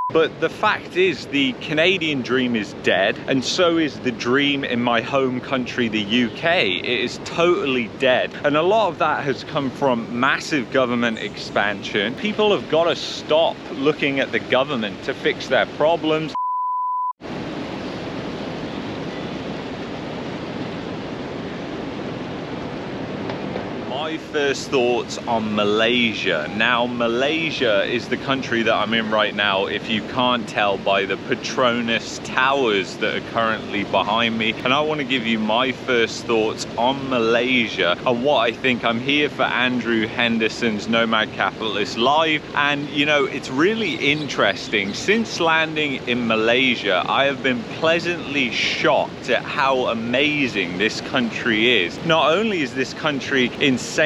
But the fact is, the Canadian dream is dead, and so is the dream in my home country, the UK. It is totally dead. And a lot of that has come from massive government expansion. People have got to stop looking at the government to fix their problems. My first thoughts on Malaysia. Now, Malaysia is the country that I'm in right now, if you can't tell by the Petronas towers that are currently behind me. And I want to give you my first thoughts on Malaysia and what I think. I'm here for Andrew Henderson's Nomad Capitalist Live, and you know, it's really interesting. Since landing in Malaysia, I have been pleasantly shocked at how amazing this country is. Not only is this country insanely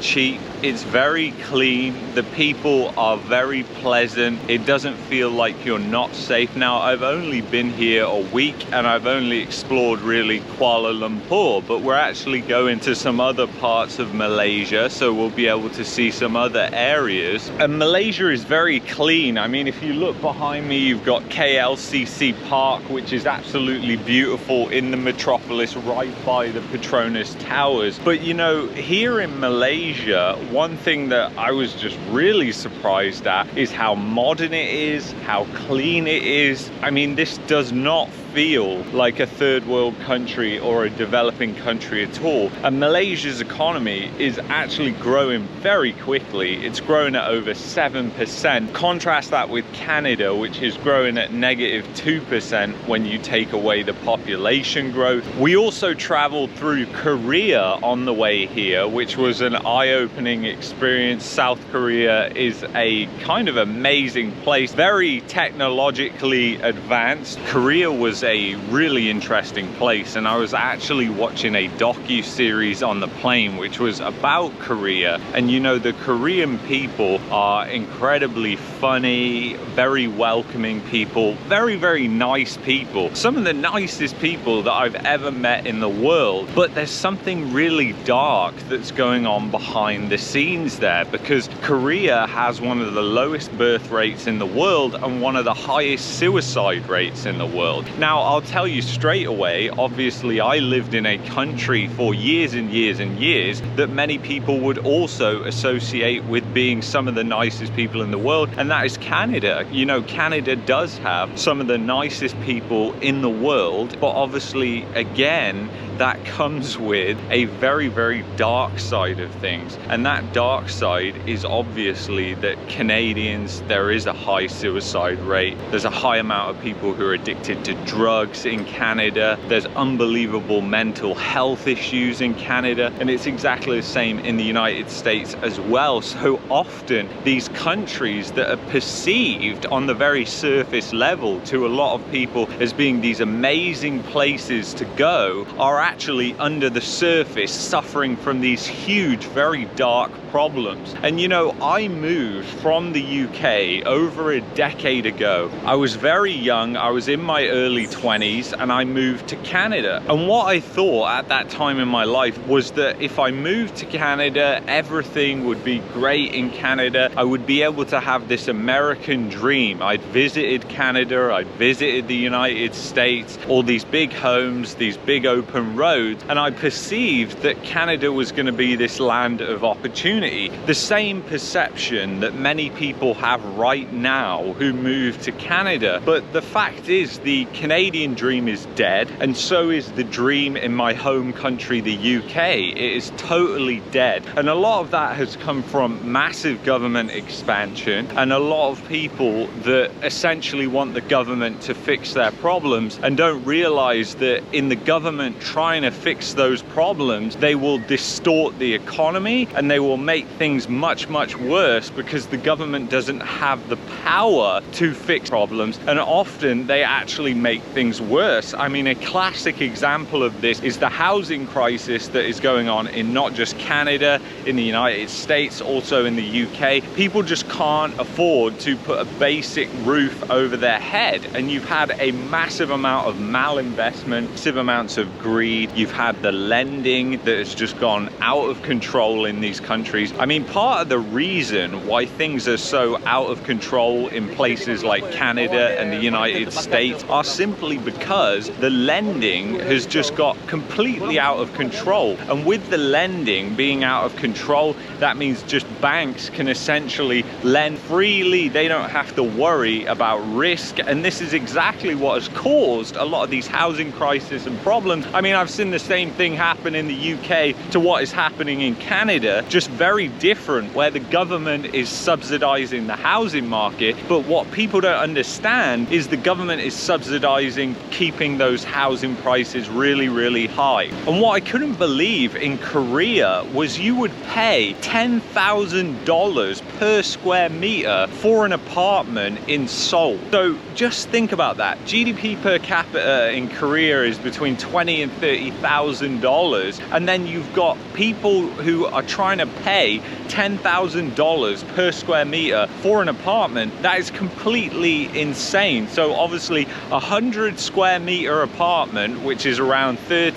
cheap, it's very clean, the people are very pleasant, it doesn't feel like you're not safe. Now, I've only been here a week and I've only explored really Kuala Lumpur, but we're actually going to some other parts of Malaysia, so we'll be able to see some other areas. And Malaysia is very clean. I mean, if you look behind me, you've got KLCC Park, which is absolutely beautiful in the metropolis right by the Petronas Towers. But you know, here in Malaysia, one thing that I was just really surprised at is how modern it is, how clean it is. I mean, this does not feel like a third world country or a developing country at all. And Malaysia's economy is actually growing very quickly. It's growing at over 7%. Contrast that with Canada, which is growing at -2% when you take away the population growth. We also traveled through Korea on the way here, which was an eye-opening experience. South Korea is a kind of amazing place, very technologically advanced. Korea was a really interesting place, and I was actually watching a docu-series on the plane which was about Korea. And you know, the Korean people are incredibly funny, very welcoming people, very, very nice people. Some of the nicest people that I've ever met in the world. But there's something really dark that's going on behind the scenes there, because Korea has one of the lowest birth rates in the world and one of the highest suicide rates in the world. Now, I'll tell you straight away, obviously I lived in a country for years and years and years that many people would also associate with being some of the nicest people in the world, and that is Canada. You know, Canada does have some of the nicest people in the world, but obviously, again, that comes with a very, very dark side of things. And that dark side is obviously that Canadians, there is a high suicide rate. There's a high amount of people who are addicted to drugs in Canada. There's unbelievable mental health issues in Canada. And it's exactly the same in the United States as well. So often these countries that are perceived on the very surface level to a lot of people as being these amazing places to go are actually under the surface suffering from these huge, very dark problems. And you know, I moved from the UK over a decade ago. I was very young, I was in my early 20s, and I moved to Canada. And what I thought at that time in my life was that if I moved to Canada, everything would be great in Canada. I would be able to have this American dream. I'd visited Canada, I'd visited the United States, all these big homes, these big open roads, and I perceived that Canada was going to be this land of opportunity. The same perception that many people have right now who move to Canada. But the fact is, the Canadian dream is dead, and so is the dream in my home country, the UK. It is totally dead. And a lot of that has come from massive government expansion and a lot of people that essentially want the government to fix their problems and don't realize that in the government trying to fix those problems, they will distort the economy and they will make things much, much worse because the government doesn't have the power to fix problems, and often they actually make things worse. I mean, a classic example of this is the housing crisis that is going on in not just Canada, in the United States, also in the UK. People just can't afford afford to put a basic roof over their head. And you've had a massive amount of malinvestment, massive amounts of greed. You've had the lending that has just gone out of control in these countries. I mean, part of the reason why things are so out of control in places like Canada and the United States are simply because the lending has just got completely out of control. And with the lending being out of control, that means just banks can essentially lend freely. They don't have to worry about risk. And this is exactly what has caused a lot of these housing crises and problems. I mean, I've seen the same thing happen in the UK to what is happening in Canada, just very different, where the government is subsidizing the housing market. But what people don't understand is the government is subsidizing keeping those housing prices really, really high. And what I couldn't believe in Korea was you would pay $10,000 per square meter for an apartment in Seoul. So just think about that. GDP per capita in Korea is between $20,000 and $30,000, and then you've got people who are trying to pay $10,000 per square meter for an apartment. That is completely insane. So obviously 100 square meter apartment, which is around 12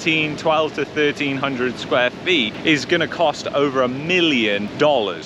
to 1300 square feet, is going to cost over $1 million,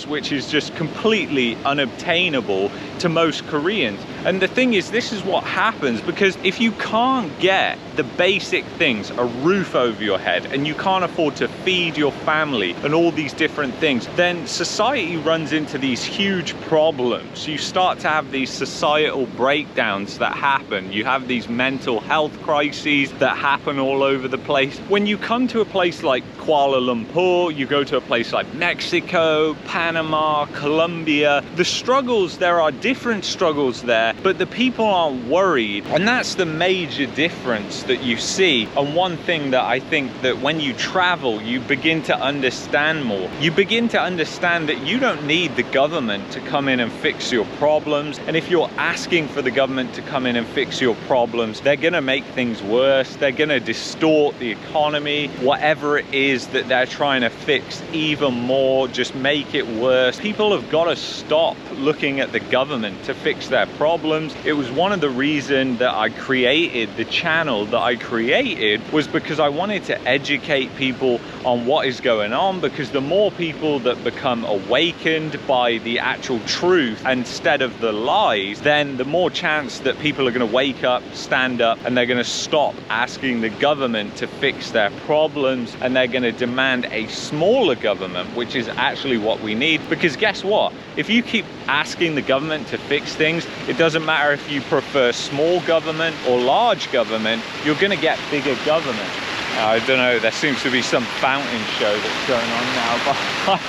which is just completely unobtainable to most Koreans. And the thing is, this is what happens because if you can't get the basic things, a roof over your head, and you can't afford to feed your family and all these different things, then society runs into these huge problems. You start to have these societal breakdowns that happen. You have these mental health crises that happen all over the place. When you come to a place like Kuala Lumpur, you go to a place like Mexico, Panama, Colombia, the struggles, there are different struggles there, but the people aren't worried. And that's the major difference that you see. And one thing that I think that when you travel, you begin to understand more. You begin to understand that you don't need the government to come in and fix your problems. And if you're asking for the government to come in and fix your problems, they're gonna make things worse. They're gonna distort the economy. Whatever it is that they're trying to fix even more, just make it worse. People have got to stop looking at the government to fix their problems. It was one of the reasons that I created the channel that I created, was because I wanted to educate people on what is going on, because the more people that become awakened by the actual truth instead of the lies, then the more chance that people are going to wake up, stand up, and they're going to stop asking the government to fix their problems, and they're going to demand a smaller government, which is actually what we need. Because guess what? If you keep asking the government to fix things, it doesn't matter if you prefer small government or large government, you're going to get bigger government. I don't know, there seems to be some fountain show that's going on now behind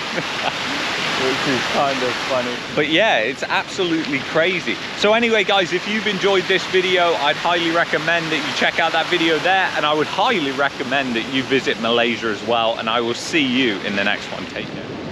which is kind of funny. But yeah, it's absolutely crazy. So anyway, guys, if you've enjoyed this video, I'd highly recommend that you check out that video there, and I would highly recommend that you visit Malaysia as well, and I will see you in the next one. Take care.